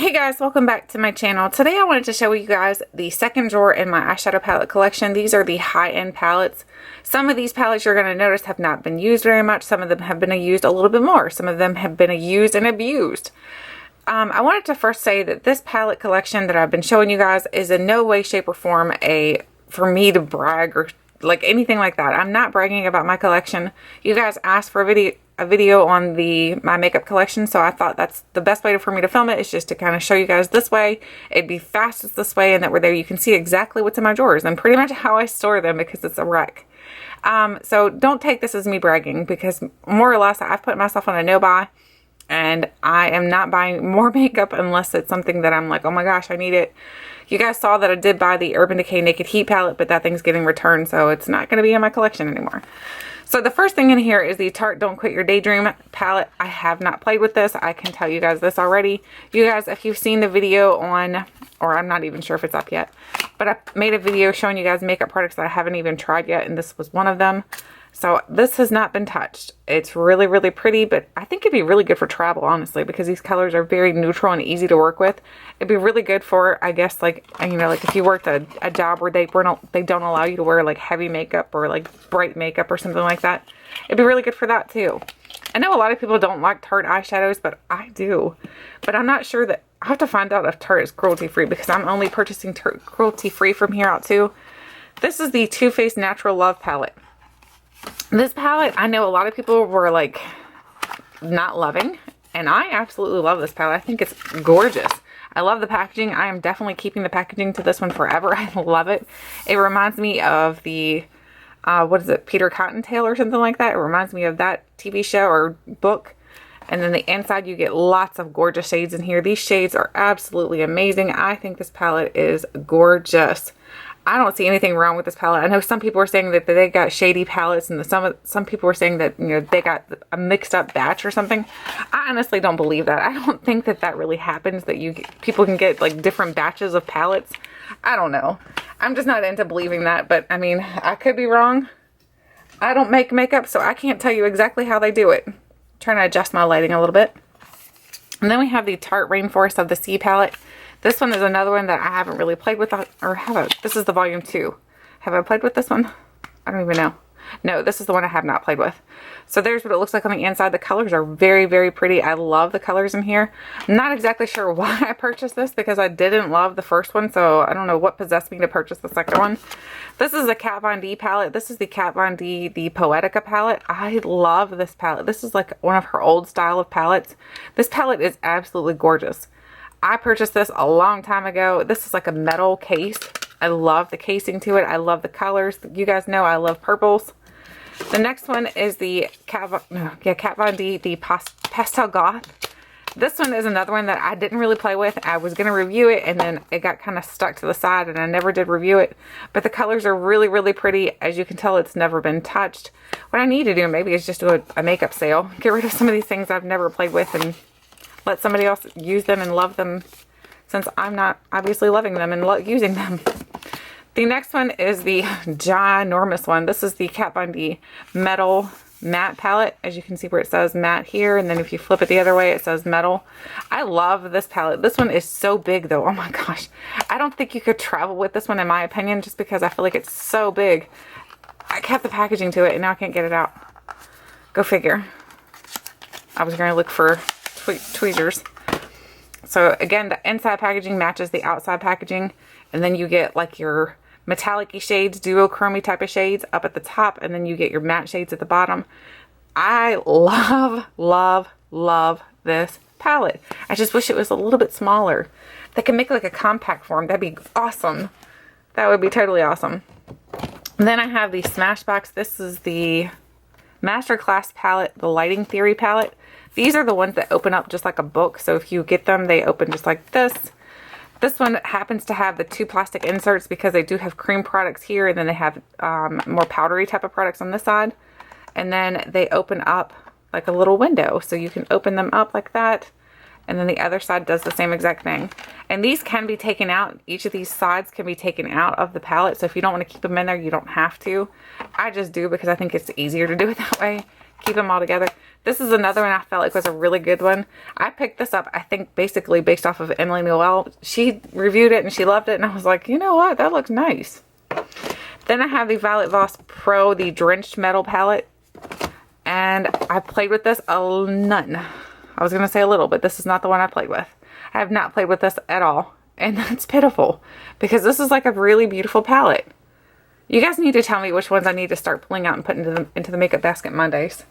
Hey guys, welcome back to my channel. Today I wanted to show you guys the second drawer in my eyeshadow palette collection. These are the high-end palettes. Some of these palettes you're going to notice have not been used very much. Some of them have been used a little bit more. Some of them have been used and abused. I wanted to first say that this palette collection that I've been showing you guys is in no way, shape, or form for me to brag or like anything like that. I'm not bragging about my collection. You guys asked for a video on my makeup collection, so I thought that's the best way for me to film it, is just to kind of show you guys this way. It'd be fastest this way, and that we're there you can see exactly what's in my drawers and pretty much how I store them, because it's a wreck. So don't take this as me bragging, because more or less I've put myself on a no buy, and I am not buying more makeup unless it's something that I'm like, oh my gosh, I need it. You guys saw that I did buy the Urban Decay Naked Heat palette, but that thing's getting returned, so it's not going to be in my collection anymore. So the first thing in here is the Tarte Don't Quit Your Daydream palette. I have not played with this. I can tell you guys this already. You guys, if you've seen the video on, or I'm not even sure if it's up yet, but I made a video showing you guys makeup products that I haven't even tried yet, and this was one of them. So this has not been touched. It's really, really pretty, but I think it'd be really good for travel, honestly, because these colors are very neutral and easy to work with. It'd be really good for, I guess, like, you know, like if you worked a job where they don't allow you to wear like heavy makeup or like bright makeup or something like that. It'd be really good for that too. I know a lot of people don't like Tarte eyeshadows, but I do. But I'm not sure that, I have to find out if Tarte is cruelty-free, because I'm only purchasing cruelty-free from here out too. This is the Too Faced Natural Love palette. This palette, I know a lot of people were like not loving, and I absolutely love this palette. I think it's gorgeous. I love the packaging. I am definitely keeping the packaging to this one forever. I love it. It reminds me of the, what is it, Peter Cottontail or something like that. It reminds me of that TV show or book. And then the inside, you get lots of gorgeous shades in here. These shades are absolutely amazing. I think this palette is gorgeous. I don't see anything wrong with this palette. I know some people are saying that they got shady palettes, and some people are saying that, you know, they got a mixed up batch or something. I honestly don't believe that. I don't think that that really happens, that people can get like different batches of palettes. I don't know. I'm just not into believing that, but I mean, I could be wrong. I don't make makeup, so I can't tell you exactly how they do it. I'm trying to adjust my lighting a little bit. And then we have the Tarte Rainforest of the Sea palette. This one is another one that I haven't really played with, or have I? This is the volume 2. Have I played with this one? I don't even know. No, this is the one I have not played with. So there's what it looks like on the inside. The colors are very, very pretty. I love the colors in here. I'm not exactly sure why I purchased this, because I didn't love the first one, so I don't know what possessed me to purchase the second one. This is a Kat Von D palette. This is the Kat Von D, the Poetica palette. I love this palette. This is like one of her old style of palettes. This palette is absolutely gorgeous. I purchased this a long time ago. This is like a metal case. I love the casing to it. I love the colors. You guys know I love purples. The next one is the Kat Von D, the Pastel Goth. This one is another one that I didn't really play with. I was going to review it, and then it got kind of stuck to the side, and I never did review it. But the colors are really, really pretty. As you can tell, it's never been touched. What I need to do maybe is just do a makeup sale. Get rid of some of these things I've never played with and let somebody else use them and love them, since I'm not obviously loving them and using them. The next one is the ginormous one. This is the Kat Von D Metal Matte palette. As you can see where it says matte here, and then if you flip it the other way, it says metal. I love this palette. This one is so big though. Oh my gosh. I don't think you could travel with this one, in my opinion, just because I feel like it's so big. I kept the packaging to it, and now I can't get it out. Go figure. I was going to look for tweezers. So again, the inside packaging matches the outside packaging, and then you get like your metallic-y shades, duochrome type of shades up at the top, and then you get your matte shades at the bottom. I love, love, love this palette. I just wish it was a little bit smaller. They can make like a compact form. That'd be awesome. That would be totally awesome. And then I have the Smashbox. This is the Masterclass palette, the Lighting Theory palette. These are the ones that open up just like a book. So if you get them, they open just like this. This one happens to have the 2 plastic inserts, because they do have cream products here, and then they have more powdery type of products on this side. And then they open up like a little window. So you can open them up like that. And then the other side does the same exact thing. And these can be taken out. Each of these sides can be taken out of the palette. So if you don't want to keep them in there, you don't have to. I just do because I think it's easier to do it that way. keep them all together. This is another one I felt like was a really good one. I picked this up, I think, basically based off of Emily Noel. She reviewed it and she loved it, and I was like, you know what? That looks nice. Then I have the Violet Voss Pro, the Drenched Metal palette. And I played with this none. I was going to say a little, but this is not the one I played with. I have not played with this at all. And that's pitiful, because this is like a really beautiful palette. You guys need to tell me which ones I need to start pulling out and putting into the makeup basket Mondays.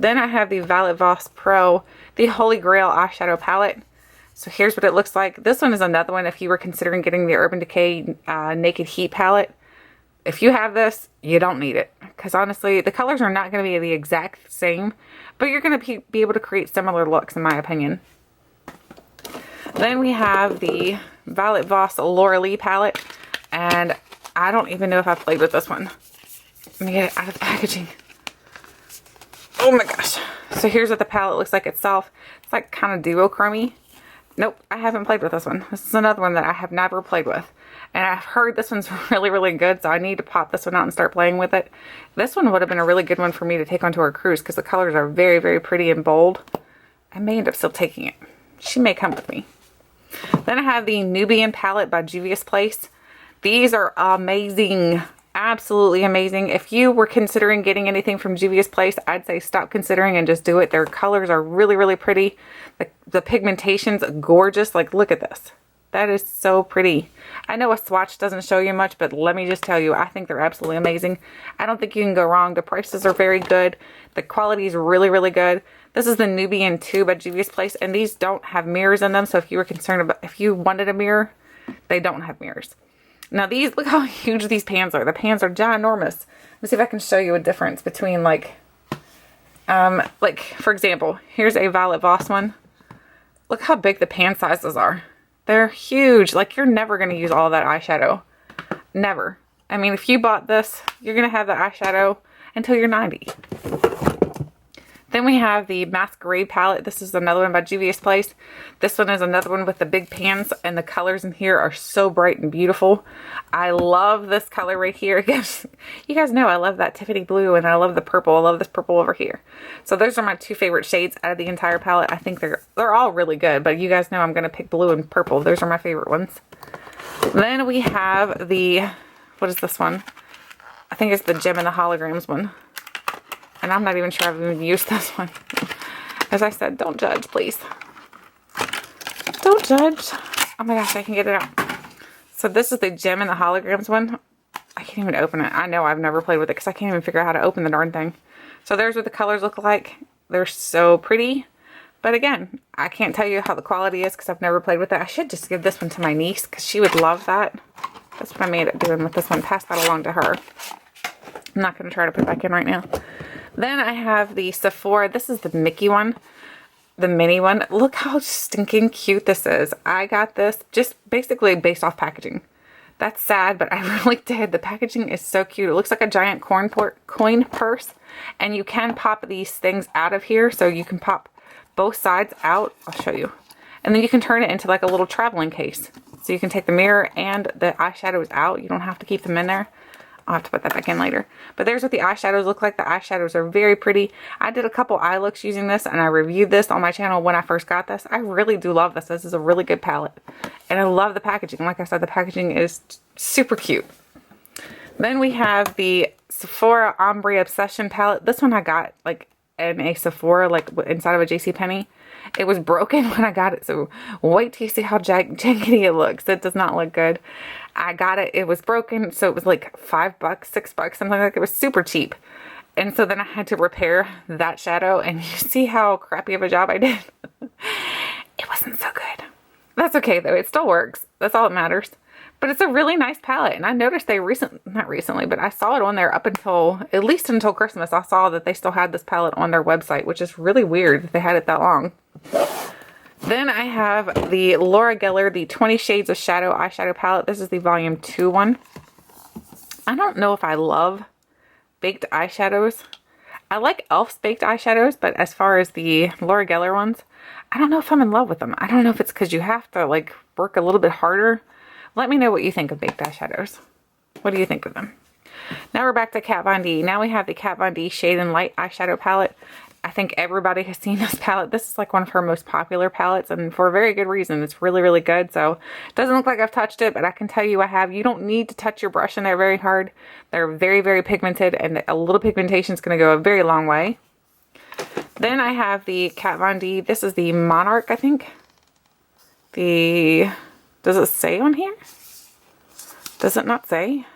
Then I have the Violet Voss Pro, the Holy Grail eyeshadow palette. So here's what it looks like. This one is another one if you were considering getting the Urban Decay Naked Heat palette. If you have this, you don't need it. Because honestly, the colors are not going to be the exact same, but you're going to be able to create similar looks, in my opinion. Then we have the Violet Voss Laura Lee palette. And I don't even know if I've played with this one. Let me get it out of the packaging. Oh my gosh. So here's what the palette looks like itself. It's like kind of duochrome-y. Nope, I haven't played with this one. This is another one that I have never played with. And I've heard this one's really, really good, so I need to pop this one out and start playing with it. This one would have been a really good one for me to take onto our cruise, because the colors are very, very pretty and bold. I may end up still taking it. She may come with me. Then I have the Nubian palette by Juvia's Place. These are amazing. Absolutely amazing. If you were considering getting anything from Juvia's Place, I'd say stop considering and just do it. Their colors are really, really pretty. The pigmentation's gorgeous. Like, look at this. That is so pretty. I know a swatch doesn't show you much, but let me just tell you, I think they're absolutely amazing. I don't think you can go wrong. The prices are very good. The quality is really, really good. This is the Nubian 2 by Juvia's Place, and these don't have mirrors in them. So if you were concerned about, if you wanted a mirror, they don't have mirrors. Now these, look how huge these pans are. The pans are ginormous. Let's see if I can show you a difference between like for example, here's a Violet Voss one. Look how big the pan sizes are. They're huge. Like, you're never going to use all that eyeshadow. Never. I mean, if you bought this, you're going to have the eyeshadow until you're 90. Then we have the Masquerade palette. This is another one by Juvia's Place. This one is another one with the big pans, and the colors in here are so bright and beautiful. I love this color right here. You guys know I love that Tiffany blue, and I love the purple. I love this purple over here. So those are my two favorite shades out of the entire palette. I think they're all really good, but you guys know I'm going to pick blue and purple. Those are my favorite ones. Then we have the, what is this one? I think it's the Gem and the Holograms one. And I'm not even sure I've even used this one. As I said, don't judge, please. Don't judge. Oh my gosh, I can get it out. So this is the Gem and the Holograms one. I can't even open it. I know I've never played with it because I can't even figure out how to open the darn thing. So there's what the colors look like. They're so pretty. But again, I can't tell you how the quality is because I've never played with it. I should just give this one to my niece because she would love that. That's what I made it doing with this one. Pass that along to her. I'm not going to try to put it back in right now. Then I have the Sephora. This is the Mickey one. The mini one. Look how stinking cute this is. I got this just basically based off packaging. That's sad, but I really did. The packaging is so cute. It looks like a giant coin purse. And you can pop these things out of here. So you can pop both sides out. I'll show you. And then you can turn it into like a little traveling case. So you can take the mirror and the eyeshadows out. You don't have to keep them in there. I'll have to put that back in later. But there's what the eyeshadows look like. The eyeshadows are very pretty. I did a couple eye looks using this, and I reviewed this on my channel when I first got this. I really do love this. This is a really good palette. And I love the packaging. Like I said, the packaging is super cute. Then we have the Sephora Ombre Obsession palette. This one I got like in a Sephora, like inside of a JCPenney. It was broken when I got it, so wait till you see how jaggedy it looks. It does not look good. I got it, it was broken, so it was like $5, $6, something like that. It was super cheap. And so then I had to repair that shadow, and you see how crappy of a job I did? It wasn't so good. That's okay though, it still works. That's all that matters. But it's a really nice palette, and I noticed they not recently, but I saw it on there up until, at least until Christmas. I saw that they still had this palette on their website, which is really weird that they had it that long. Then I have the Laura Gellar, the 20 Shades of Shadow eyeshadow palette. This is the volume 2 one. I don't know if I love baked eyeshadows. I like e.l.f.'s baked eyeshadows, but as far as the Laura Gellar ones, I don't know if I'm in love with them. I don't know if it's because you have to like work a little bit harder. Let me know what you think of baked eyeshadows. What do you think of them? Now we're back to Kat Von D. Now we have the Kat Von D Shade and Light eyeshadow palette. I think everybody has seen this palette. This is like one of her most popular palettes, and for a very good reason. It's really, really good. So it doesn't look like I've touched it, but I can tell you I have. You don't need to touch your brush in there very hard. They're very, very pigmented, and a little pigmentation is going to go a very long way. Then I have the Kat Von D. This is the Monarch, I think. Does it say on here? Does it not say?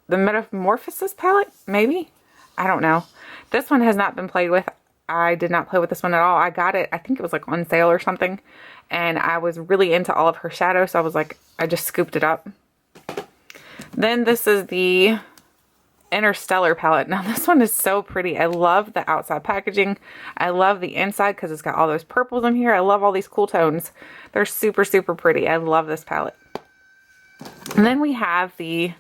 The Metamorphisis palette? Maybe? I don't know. This one has not been played with. I did not play with this one at all. I got it, I think it was like on sale or something. And I was really into all of her shadows. So I was like, I just scooped it up. Then this is the Interstellar palette. Now this one is so pretty. I love the outside packaging. I love the inside because it's got all those purples in here. I love all these cool tones. They're super, super pretty. I love this palette. And then we have the,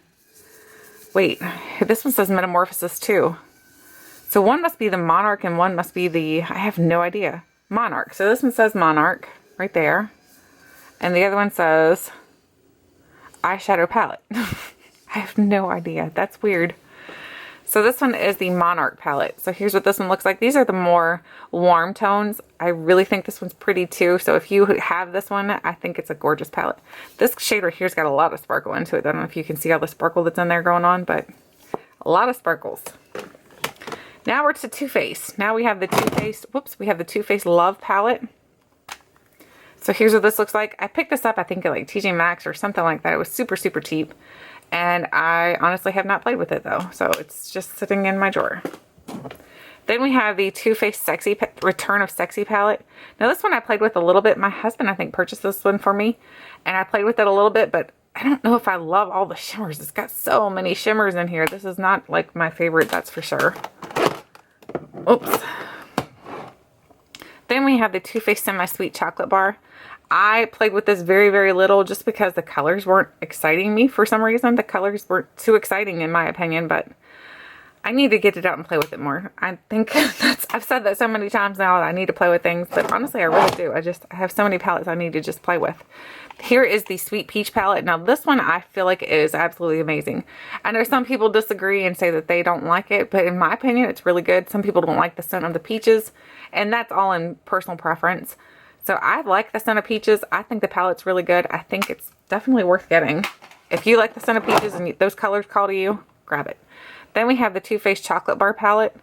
wait, this one says Metamorphosis too. So one must be the Monarch and one must be the, I have no idea, Monarch. So this one says Monarch right there. And the other one says eyeshadow palette. I have no idea. That's weird. So this one is the Monarch palette. So here's what this one looks like. These are the more warm tones. I really think this one's pretty too. So if you have this one, I think it's a gorgeous palette. This shade right here's got a lot of sparkle into it. I don't know if you can see all the sparkle that's in there going on, but a lot of sparkles. Now we're to Too Faced. Now we have the Too Faced, whoops, we have the Too Faced Love palette. So here's what this looks like. I picked this up, I think at like TJ Maxx or something like that. It was super, super cheap. And I honestly have not played with it though. So it's just sitting in my drawer. Then we have the Too Faced Return of Sexy palette. Now this one I played with a little bit. My husband, I think, purchased this one for me. And I played with it a little bit, but I don't know if I love all the shimmers. It's got so many shimmers in here. This is not like my favorite, that's for sure. Oops. Then we have the Too Faced Semi-Sweet Chocolate Bar. I played with this very, very little just because the colors weren't exciting me for some reason. The colors weren't too exciting in my opinion, but I need to get it out and play with it more. I think I've said that so many times now that I need to play with things, but honestly I really do. I have so many palettes I need to just play with. Here is the Sweet Peach palette. Now this one I feel like is absolutely amazing. I know some people disagree and say that they don't like it, but in my opinion it's really good. Some people don't like the scent of the peaches, and that's all in personal preference. So I like the scent of peaches. I think the palette's really good. I think it's definitely worth getting. If you like the scent of peaches and those colors call to you, grab it. Then we have the Too Faced Chocolate Bar palette.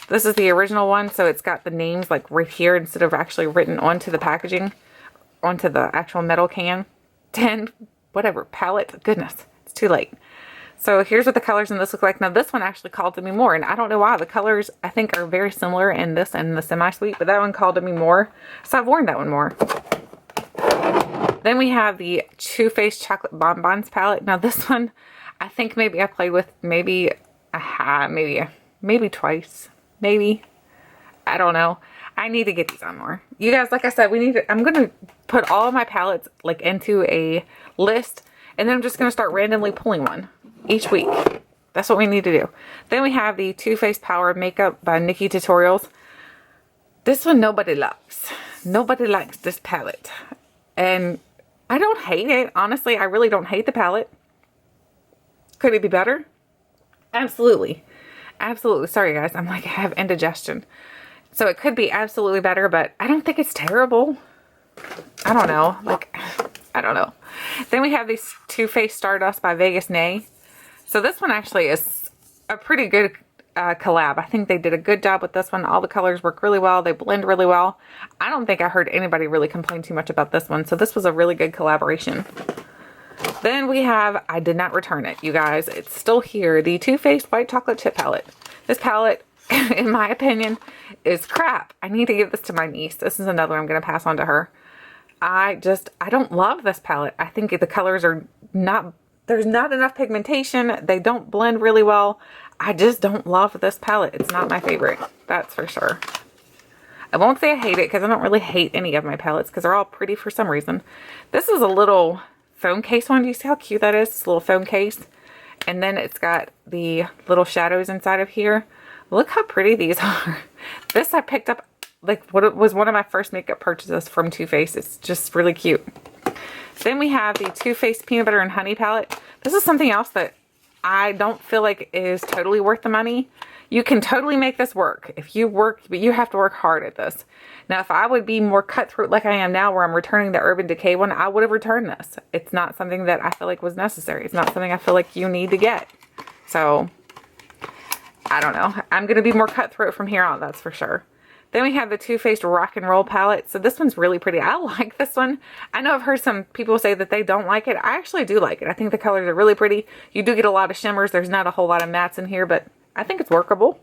This is the original one, so it's got the names like right here instead of actually written onto the packaging, onto the actual metal can. Whatever, palette. Goodness, it's too late. So here's what the colors in this look like. Now this one actually called to me more, and I don't know why. The colors I think are very similar in this and the Semi-Sweet, but that one called to me more. So I've worn that one more. Then we have the Too Faced Chocolate Bonbons palette. Now this one, I think maybe I played with maybe twice. Maybe. I don't know. I need to get these on more. You guys, like I said, I'm going to put all of my palettes like into a list, and then I'm just going to start randomly pulling one each week. That's what we need to do. Then we have the Too Faced Power Makeup by Nikkie Tutorials. This one nobody likes. Nobody likes this palette. And I don't hate it. Honestly, I really don't hate the palette. Could it be better? Absolutely. Absolutely. Sorry guys, I have indigestion. So it could be absolutely better, but I don't think it's terrible. I don't know. I don't know. Then we have these Too Faced Stardust by Vegas Nay. So this one actually is a pretty good collab. I think they did a good job with this one. All the colors work really well. They blend really well. I don't think I heard anybody really complain too much about this one. So this was a really good collaboration. Then we have, I did not return it, you guys. It's still here. The Too Faced White Chocolate Chip Palette. This palette, in my opinion, is crap. I need to give this to my niece. This is another one I'm going to pass on to her. I don't love this palette. I think the colors are not, there's not enough pigmentation. They don't blend really well. I just don't love this palette. It's not my favorite. That's for sure. I won't say I hate it because I don't really hate any of my palettes because they're all pretty for some reason. This is a little phone case one. Do you see how cute that is? It's a little phone case. And then it's got the little shadows inside of here. Look how pretty these are. This I picked up, like, what was one of my first makeup purchases from Too Faced. It's just really cute. Then we have the Too Faced Peanut Butter and Honey palette. This is something else that I don't feel like it is totally worth the money. You can totally make this work if you work, but you have to work hard at this. Now, if I would be more cutthroat like I am now, where I'm returning the Urban Decay one, I would have returned this. It's not something that I feel like was necessary. It's not something I feel like you need to get. So, I don't know. I'm going to be more cutthroat from here on, that's for sure. Then we have the Too Faced Rock and Roll palette. So this one's really pretty. I like this one. I know I've heard some people say that they don't like it. I actually do like it. I think the colors are really pretty. You do get a lot of shimmers. There's not a whole lot of mattes in here, but I think it's workable.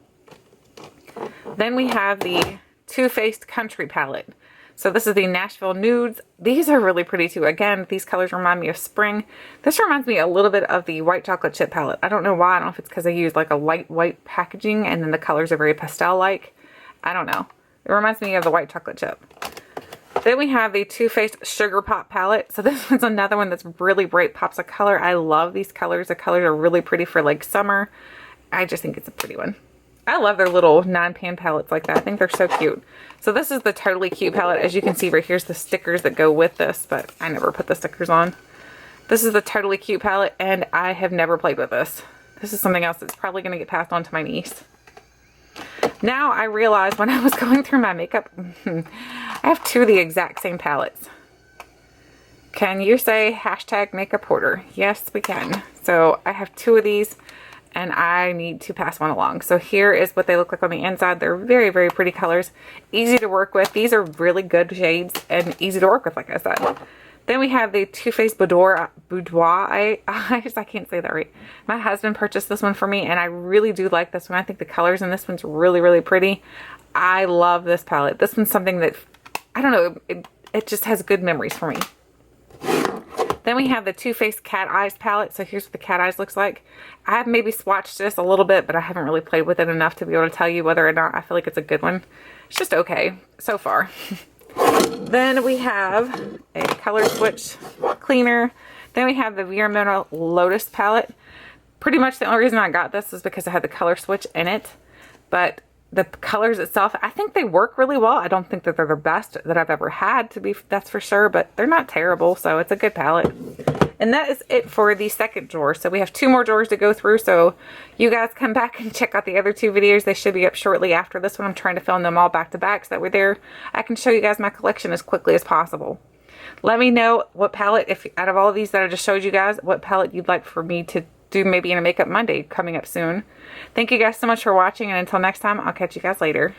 Then we have the Too Faced Country palette. So this is the Nashville Nudes. These are really pretty too. Again, these colors remind me of spring. This reminds me a little bit of the White Chocolate Chip palette. I don't know why. I don't know if it's because I use like a light white packaging and then the colors are very pastel-like. I don't know. It reminds me of the White Chocolate Chip. Then we have the Too Faced Sugar Pop palette. So this one's another one that's really bright pops of color. I love these colors. The colors are really pretty for like summer. I just think it's a pretty one. I love their little 9-pan palettes like that. I think they're so cute. So this is the Totally Cute palette. As you can see right here's the stickers that go with this, but I never put the stickers on. This is the Totally Cute palette, and I have never played with this. This is something else that's probably going to get passed on to my niece. Now I realized when I was going through my makeup, I have two of the exact same palettes. Can you say hashtag makeup hoarder? Yes, we can. So I have two of these and I need to pass one along. So here is what they look like on the inside. They're very, very pretty colors. Easy to work with. These are really good shades and easy to work with, like I said. Then we have the Too Faced Boudoir eyes. I can't say that right. My husband purchased this one for me, and I really do like this one. I think the colors in this one's really, really pretty. I love this palette. This one's something that, I don't know, it just has good memories for me. Then we have the Too Faced Cat Eyes palette. So here's what the cat eyes looks like. I have maybe swatched this a little bit, but I haven't really played with it enough to be able to tell you whether or not I feel like it's a good one. It's just okay so far. Then we have a color switch cleaner. Then we have the Vera Mona Lotus palette. Pretty much the only reason I got this is because it had the color switch in it. But the colors itself, I think they work really well. I don't think that they're the best that I've ever had, that's for sure, but they're not terrible, so it's a good palette. And that is it for the second drawer. So we have two more drawers to go through, so you guys come back and check out the other two videos. They should be up shortly after this one. I'm trying to film them all back to back so that I can show you guys my collection as quickly as possible. Let me know what palette, if out of all of these that I just showed you guys, what palette you'd like for me to do maybe in a Makeup Monday coming up soon. Thank you guys so much for watching, and until next time, I'll catch you guys later.